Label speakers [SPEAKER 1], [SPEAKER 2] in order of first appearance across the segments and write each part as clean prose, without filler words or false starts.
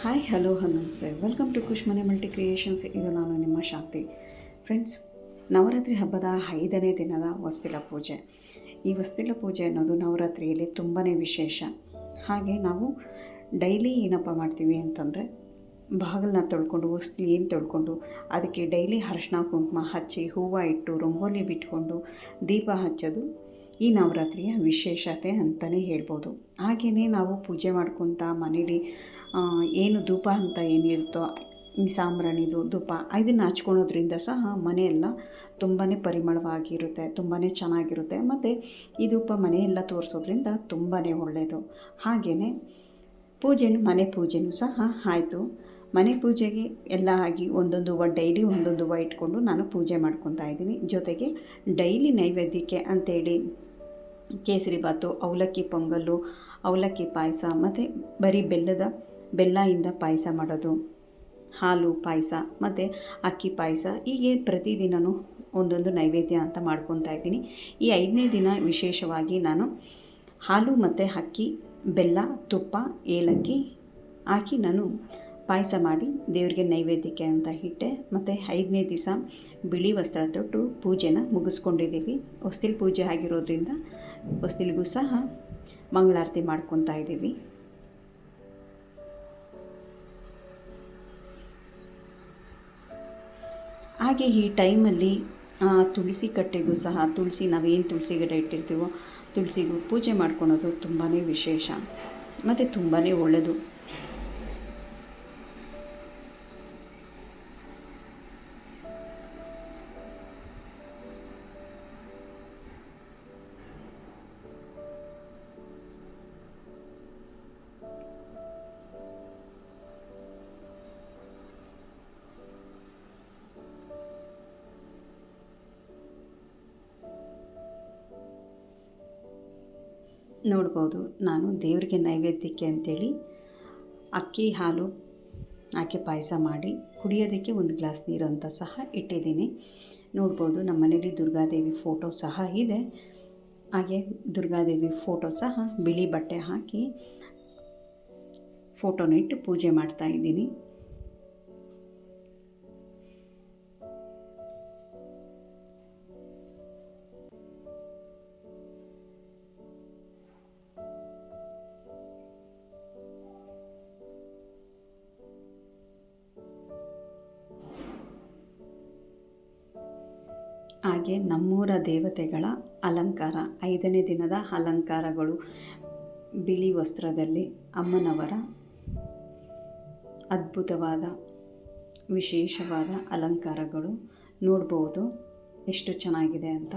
[SPEAKER 1] Hi hello ನಮಸ್ತೆ welcome to ಖುಷ್ ಮನೆ multi creations. ಇದು ನಾನು ನಿಮ್ಮ ಶಾಂತಿ. ಫ್ರೆಂಡ್ಸ್, ನವರಾತ್ರಿ ಹಬ್ಬದ 5ನೇ ದಿನದ ಹೊಸ್ತಿಲ ಪೂಜೆ. ಈ ಹೊಸ್ತಿಲ ಪೂಜೆ ಅನ್ನೋದು ನವರಾತ್ರಿಯಲ್ಲಿ ತುಂಬಾ ವಿಶೇಷ. ಹಾಗೆ ನಾವು ಡೈಲಿ ಏನಪ್ಪ ಮಾಡ್ತೀವಿ ಅಂತಂದರೆ, ಬಾಗಿಲನ್ನ ತೊಳ್ಕೊಂಡು ಹೊಸ್ತಿಲು ಏನು ತೊಳ್ಕೊಂಡು ಅದಕ್ಕೆ ಡೈಲಿ ಅರಿಶಿನ ಕುಂಕುಮ ಹಚ್ಚಿ ಹೂವು ಇಟ್ಟು ರಂಗೋಲಿ ಬಿಟ್ಕೊಂಡು ದೀಪ ಹಚ್ಚೋದು ಈ ನವರಾತ್ರಿಯ ವಿಶೇಷತೆ ಅಂತಲೇ ಹೇಳ್ಬೋದು. ಹಾಗೆಯೇ ನಾವು ಪೂಜೆ ಮಾಡ್ಕೊತ ಮನೇಲಿ ಏನು ಧೂಪ ಅಂತ ಏನಿರುತ್ತೋ, ಈ ಸಾಂಬ್ರಾಣಿದು ಧೂಪ ಇದನ್ನು ಹಚ್ಕೊಳೋದ್ರಿಂದ ಸಹ ಮನೆಯೆಲ್ಲ ತುಂಬಾ ಪರಿಮಳವಾಗಿರುತ್ತೆ, ತುಂಬಾ ಚೆನ್ನಾಗಿರುತ್ತೆ. ಮತ್ತು ಈ ಧೂಪ ಮನೆಯೆಲ್ಲ ತೋರಿಸೋದ್ರಿಂದ ತುಂಬಾ ಒಳ್ಳೆಯದು. ಹಾಗೆಯೇ ಮನೆ ಪೂಜೆಯೂ ಸಹ ಆಯಿತು. ಮನೆ ಪೂಜೆಗೆ ಎಲ್ಲ ಆಗಿ ಒಂದೊಂದು ಹೂವು ಡೈಲಿ ಒಂದೊಂದು ಹೂವು ಇಟ್ಕೊಂಡು ನಾನು ಪೂಜೆ ಮಾಡ್ಕೊತಾ ಇದ್ದೀನಿ. ಜೊತೆಗೆ ಡೈಲಿ ನೈವೇದ್ಯಕ್ಕೆ ಅಂಥೇಳಿ ಕೇಸರಿ ಬಾತು, ಅವಲಕ್ಕಿ ಪೊಂಗಲ್ಲು, ಅವಲಕ್ಕಿ ಪಾಯಸ ಮತ್ತು ಬರೀ ಬೆಲ್ಲದಿಂದ ಪಾಯಸ ಮಾಡೋದು, ಹಾಲು ಪಾಯಸ ಮತ್ತು ಅಕ್ಕಿ ಪಾಯಸ, ಹೀಗೆ ಪ್ರತಿದಿನವೂ ಒಂದೊಂದು ನೈವೇದ್ಯ ಅಂತ ಮಾಡ್ಕೊತಾ ಇದ್ದೀನಿ. ಈ 5ನೇ ದಿನ ವಿಶೇಷವಾಗಿ ನಾನು ಹಾಲು ಮತ್ತು ಅಕ್ಕಿ, ಬೆಲ್ಲ, ತುಪ್ಪ, ಏಲಕ್ಕಿ ಹಾಕಿ ನಾನು ಪಾಯಸ ಮಾಡಿ ದೇವರಿಗೆ ನೈವೇದ್ಯಕ್ಕೆ ಅಂತ ಇಟ್ಟೆ. ಮತ್ತು 5ನೇ ದಿವಸ ಬಿಳಿ ವಸ್ತ್ರ ತೊಟ್ಟು ಪೂಜೆನ ಮುಗಿಸ್ಕೊಂಡಿದ್ದೀವಿ. ಹೊಸ್ತಿಲು ಪೂಜೆ ಆಗಿರೋದ್ರಿಂದ ಹೊಸ್ತಿಲಿಗೂ ಸಹ ಮಂಗಳಾರತಿ ಮಾಡ್ಕೊತಾ ಇದ್ದೀವಿ. ಹಾಗೆ ಈ ಟೈಮಲ್ಲಿ ತುಳಸಿ ಕಟ್ಟೆಗೂ ಸಹ ನಾವೇನು ತುಳಸಿ ಗಿಡ ಇಟ್ಟಿರ್ತೀವೋ ತುಳಸಿಗೂ ಪೂಜೆ ಮಾಡ್ಕೊಳೋದು ತುಂಬಾ ವಿಶೇಷ ಮತ್ತು ತುಂಬಾ ಒಳ್ಳೆಯದು. ನೋಡ್ಬೋದು, ನಾನು ದೇವರಿಗೆ ನೈವೇದ್ಯಕ್ಕೆ ಅಂಥೇಳಿ ಅಕ್ಕಿ ಹಾಲು ಹಾಕಿ ಪಾಯಸ ಮಾಡಿ ಕುಡಿಯೋದಕ್ಕೆ ಒಂದು ಗ್ಲಾಸ್ ನೀರು ಅಂತ ಸಹ ಇಟ್ಟಿದ್ದೀನಿ. ನೋಡ್ಬೋದು, ನಮ್ಮ ಮನೇಲಿ ದುರ್ಗಾದೇವಿ ಫೋಟೋ ಸಹ ಇದೆ. ಹಾಗೆ ದುರ್ಗಾದೇವಿ ಫೋಟೋ ಸಹ ಬಿಳಿ ಬಟ್ಟೆ ಹಾಕಿ ಫೋಟೋನ ಇಟ್ಟು ಪೂಜೆ ಮಾಡ್ತಾಯಿದ್ದೀನಿ. ಹಾಗೆ ನಮ್ಮೂರ ದೇವತೆಗಳ ಅಲಂಕಾರ, 5ನೇ ದಿನದ ಅಲಂಕಾರಗಳು, ಬಿಳಿ ವಸ್ತ್ರದಲ್ಲಿ ಅಮ್ಮನವರ ಅದ್ಭುತವಾದ ವಿಶೇಷವಾದ ಅಲಂಕಾರಗಳು ನೋಡ್ಬೋದು ಎಷ್ಟು ಚೆನ್ನಾಗಿದೆ ಅಂತ.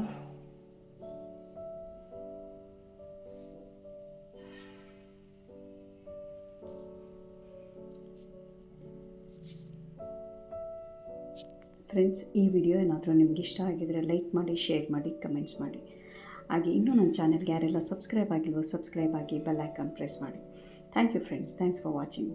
[SPEAKER 1] ಫ್ರೆಂಡ್ಸ್, ಈ ವಿಡಿಯೋ ಏನಾದರೂ ನಿಮ್ಗೆ ಇಷ್ಟ ಆಗಿದರೆ ಲೈಕ್ ಮಾಡಿ, ಶೇರ್ ಮಾಡಿ, ಕಮೆಂಟ್ಸ್ ಮಾಡಿ. ಹಾಗೆ ಇನ್ನೂ ನನ್ನ ಚಾನಲ್ಗೆ ಯಾರೆಲ್ಲ ಸಬ್ಸ್ಕ್ರೈಬ್ ಆಗಿಲ್ವೋ ಸಬ್ಸ್ಕ್ರೈಬ್ ಆಗಿ ಬೆಲ್ ಐಕಾನ್ ಪ್ರೆಸ್ ಮಾಡಿ. Thank you friends, thanks for watching.